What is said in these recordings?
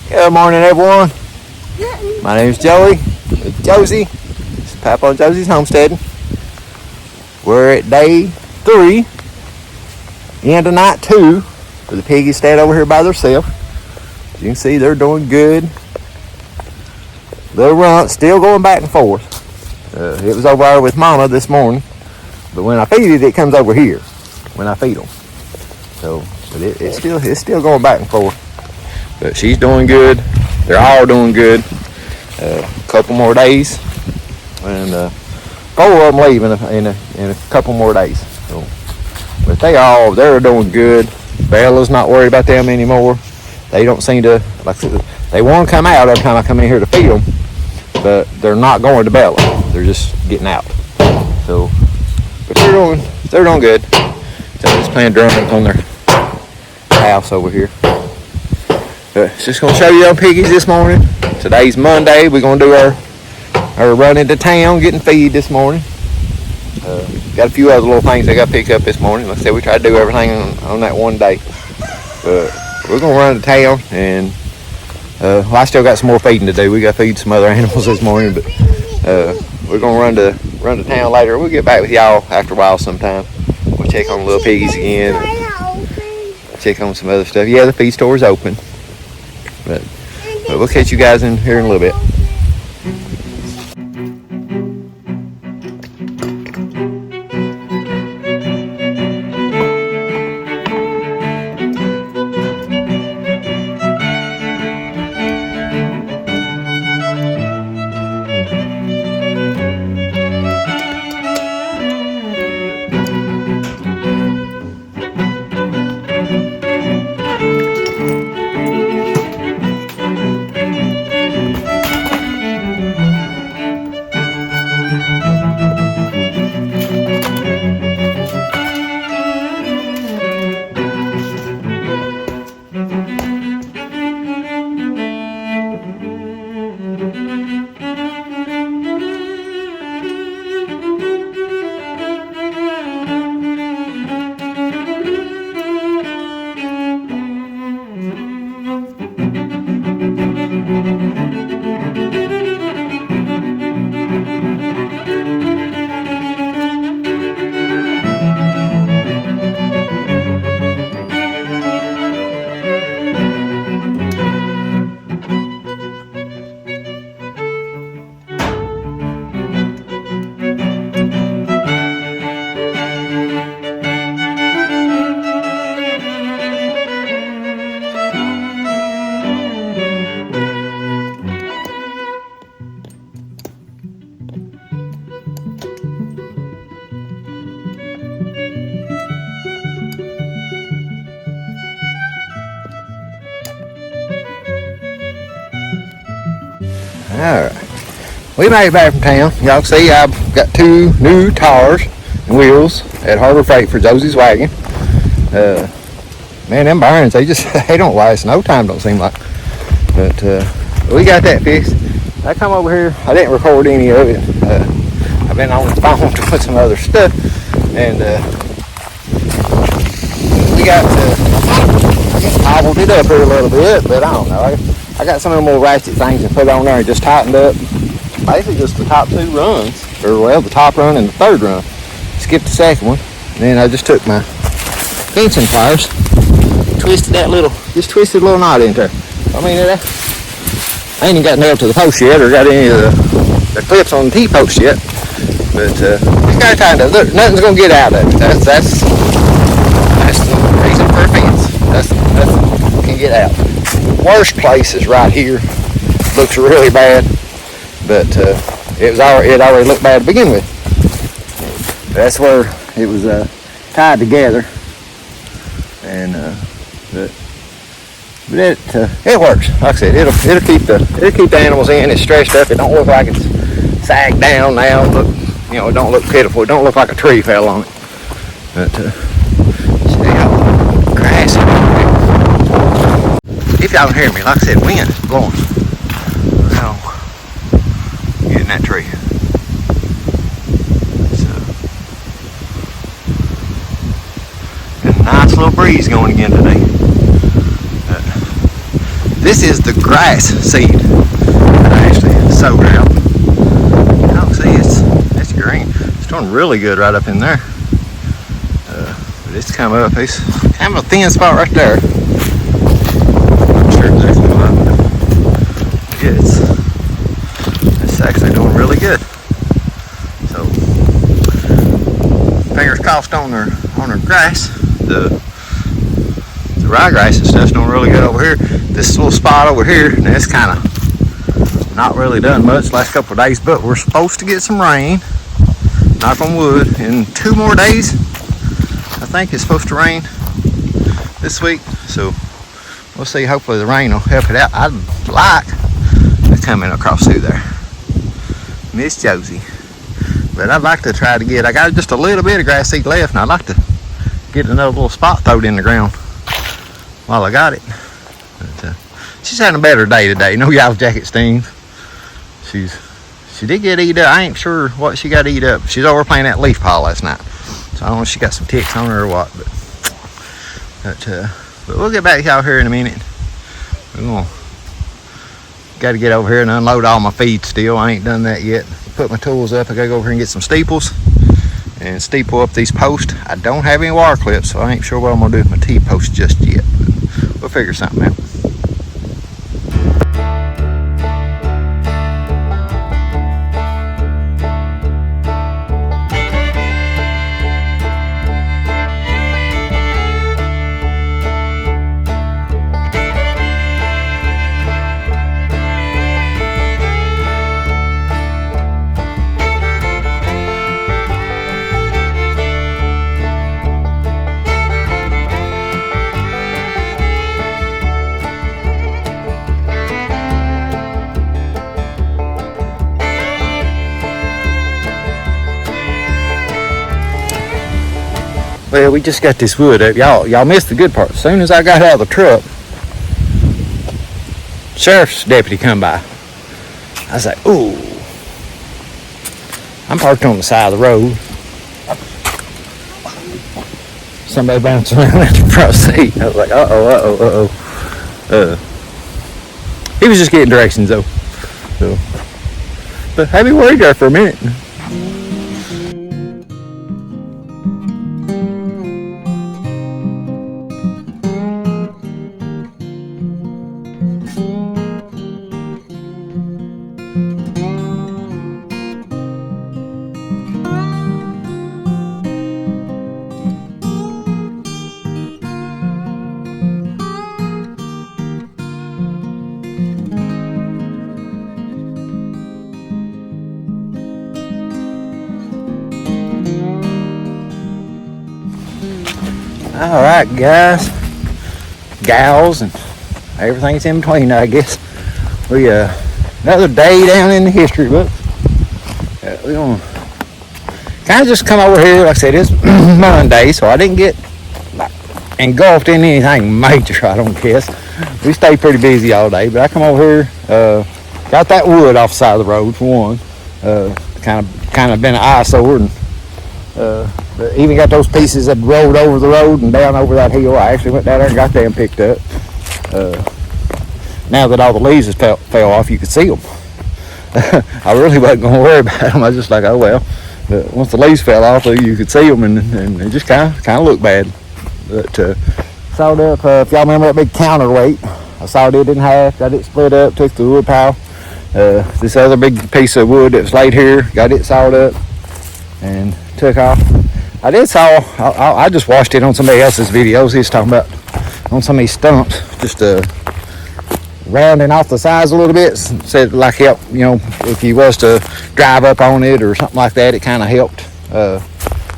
Good morning, everyone. My name is Joey. It's Josie. It's Papa and Josie's homesteading. We're at day 3, end of night 2, where the piggies stayed over here by themselves. As you can see, they're doing good. Little runt, still going back and forth. It was over there with Mama this morning, but when I feed it, it comes over here when I feed them. So, but it's still going back and forth. But she's doing good. They're all doing good. A couple more days, and 4 of them leaving in a couple more days. So, but they're doing good. Bella's not worried about them anymore. They don't seem to they want to come out every time I come in here to feed them, but they're not going to Bella. They're just getting out. So, but they're doing good. So I'm just playing drums on their house over here. Just going to show you our piggies this morning. Today's Monday. We're going to do our run into town, getting feed this morning. Got a few other little things I got to pick up this morning. Like I said, we try to do everything on that one day. But we're going to run to town, and I still got some more feeding to do. We got to feed some other animals this morning, but we're going to run to town later. We'll get back with y'all after a while sometime. We'll check on the little piggies again. Check on some other stuff. Yeah, the feed store is open. But we'll catch you guys in here in a little bit. Alright, we made it back from town. Y'all can see I've got 2 new tires and wheels at Harbor Freight for Josie's wagon. Man, them barns, they don't last no time, don't seem like. But we got that fixed. I come over here, I didn't record any of it. I've been on the phone doing some other stuff, and we got I just hobbled it up here a little bit, but I don't know. I got some of them little ratchet things and put it on there and just tightened up. Basically just the top 2 runs, or well, the top run and the 3rd run. Skipped the 2nd one. And then I just took my fencing pliers, twisted a little knot in there. I mean, I ain't even got nailed to the post yet, or got any of the clips on the T-post yet. But just got it tightened up. Look, nothing's gonna get out of it. That's the reason for a fence. That's can get out. Worst place is right here. Looks really bad, but it already looked bad to begin with. That's where it was tied together, and but it works. Like I said, it'll keep the animals in. It's stretched up. It don't look like it's sagged down now. Look, it don't look pitiful. It don't look like a tree fell on it. But see how grassy. If y'all can hear me, like I said, wind is blowing. Now, get in that tree. Got a nice little breeze going again today. This is the grass seed that I actually sowed out. Oh, see, it's green. It's doing really good right up in there. But it's come up. It's kind of a thin spot right there. Not sure exactly why, but yeah, it's actually doing really good. So fingers crossed on their grass. The ryegrass and stuff's doing really good over here. This little spot over here, and it's kind of not really done much last couple of days, but we're supposed to get some rain. Knock on wood. In 2 more days, I think it's supposed to rain this week. So we'll see. Hopefully the rain will help it out. I'd like to come in across through there. Miss Josie. But I'd like to try to get, I got just a little bit of grass seed left, and I'd like to get another little spot thrown in the ground while I got it. But she's having a better day today. No yellow jacket stings. She did get eat up. I ain't sure what she got to eat up. She's over playing that leaf pile last night. So I don't know if she got some ticks on her or what. But we'll get back out here in a minute. We're gonna got to get over here and unload all my feed still. I ain't done that yet. Put my tools up. I gotta go over here and get some steeples and steeple up these posts. I don't have any wire clips, so I ain't sure what I'm gonna do with my T-post just yet. But we'll figure something out. Well, we just got this wood up. Y'all missed the good part. As soon as I got out of the truck, sheriff's deputy come by. I was like, ooh. I'm parked on the side of the road. Somebody bounced around at the front seat. I was like, uh-oh. He was just getting directions though. So, but had me worried there for a minute. All right, guys, gals, and everything's in between, I guess. We another day down in the history book. We're gonna kind of just come over here. Like I said, it's Monday, so I didn't get engulfed in anything major. I don't guess. We stayed pretty busy all day, but I come over here. Got that wood off the side of the road for one. Kind of been an eyesore, and even got those pieces that rolled over the road and down over that hill. I actually went down there and got them picked up. Now that all the leaves fell off, you could see them. I really wasn't going to worry about them. I was just like, oh well. But once the leaves fell off, you could see them, and it just kind of looked bad. But sawed up. If y'all remember that big counterweight, I sawed it in half, got it split up, took the wood pile. This other big piece of wood that was laid here, got it sawed up and took off. I just watched it on somebody else's videos. He was talking about on some of these stumps, just rounding off the sides a little bit. Said like help, if you was to drive up on it or something like that, it kind of helped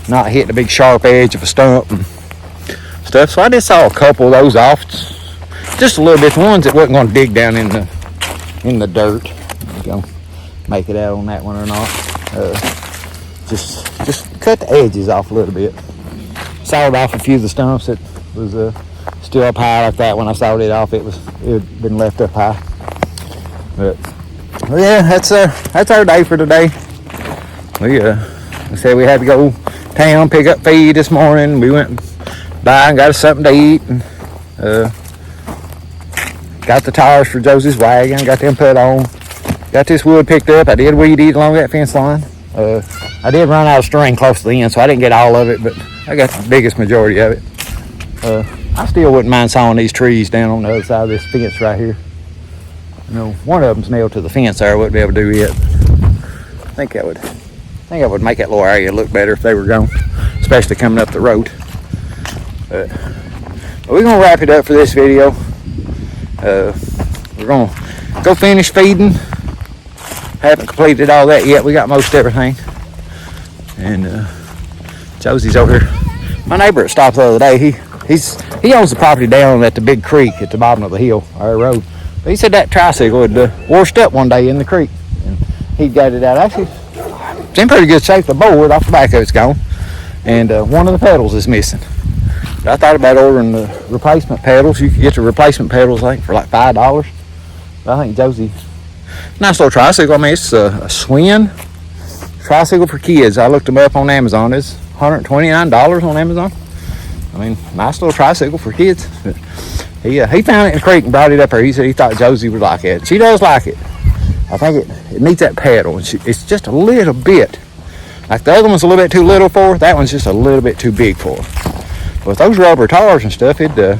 not hit the big sharp edge of a stump and stuff. So I just saw a couple of those off, just a little bit. The ones that wasn't going to dig down in the dirt. Gonna make it out on that one or not. Just cut the edges off a little bit. Sawed off a few of the stumps that was still up high like that. When I sawed it off, it had been left up high. But yeah, that's our day for today. We said we had to go town, pick up feed this morning. We went by and got us something to eat, and got the tires for Josie's wagon, got them put on, got this wood picked up. I did weed eat along that fence line. I did run out of string close to the end, so I didn't get all of it, but I got the biggest majority of it. I still wouldn't mind sawing these trees down on the other side of this fence right here. You know, one of them's nailed to the fence there. I wouldn't be able to do it. I think that would make that little area look better if they were gone, especially coming up the road. But we're gonna wrap it up for this video. We're gonna go finish feeding. Haven't completed all that yet. We got most everything. And Josie's over here. My neighbor stopped the other day. He owns the property down at the big creek at the bottom of the hill, our road. But he said that tricycle had washed up one day in the creek, and he got it out. Actually, it's in pretty good shape. The board off the back of it's gone, and one of the pedals is missing. But I thought about ordering the replacement pedals. You could get the replacement pedals, I think, for like $5. But I think Josie, nice little tricycle. I mean, it's a Swin tricycle for kids. I looked them up on Amazon. It's $129 on Amazon. I mean, nice little tricycle for kids. But he found it in the creek and brought it up here. He said he thought Josie would like it. She does like it. I think it needs that pedal. It's just a little bit. Like the other one's a little bit too little for her. That one's just a little bit too big for her. But with those rubber tires and stuff, it'd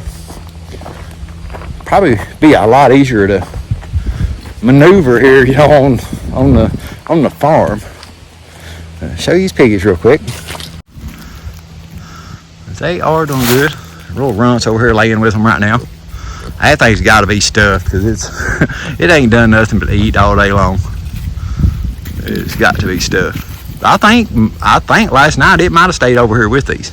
probably be a lot easier to maneuver here, you know, on the farm. Show you these piggies real quick. They are doing good. Little Runt's over here laying with them right now. That thing's got to be stuffed because it ain't done nothing but eat all day long. It's got to be stuffed. I think last night it might have stayed over here with these.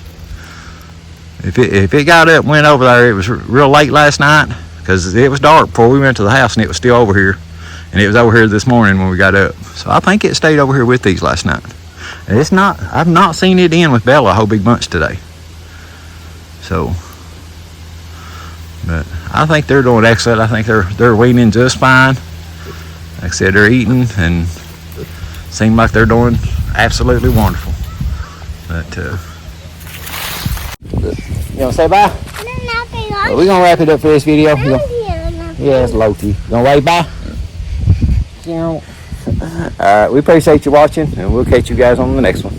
If it got up and went over there, it was real late last night because it was dark before we went to the house and it was still over here. And it was over here this morning when we got up. So I think it stayed over here with these last night. And I've not seen it in with Bella a whole big bunch today. So, but I think they're doing excellent. I think they're weaning just fine. Like I said, they're eating and seem like they're doing absolutely wonderful. But you want to say bye? Well, we're gonna wrap it up for this video. Yeah, it's Loki. You gonna wave bye? Alright, we appreciate you watching, and we'll catch you guys on the next one.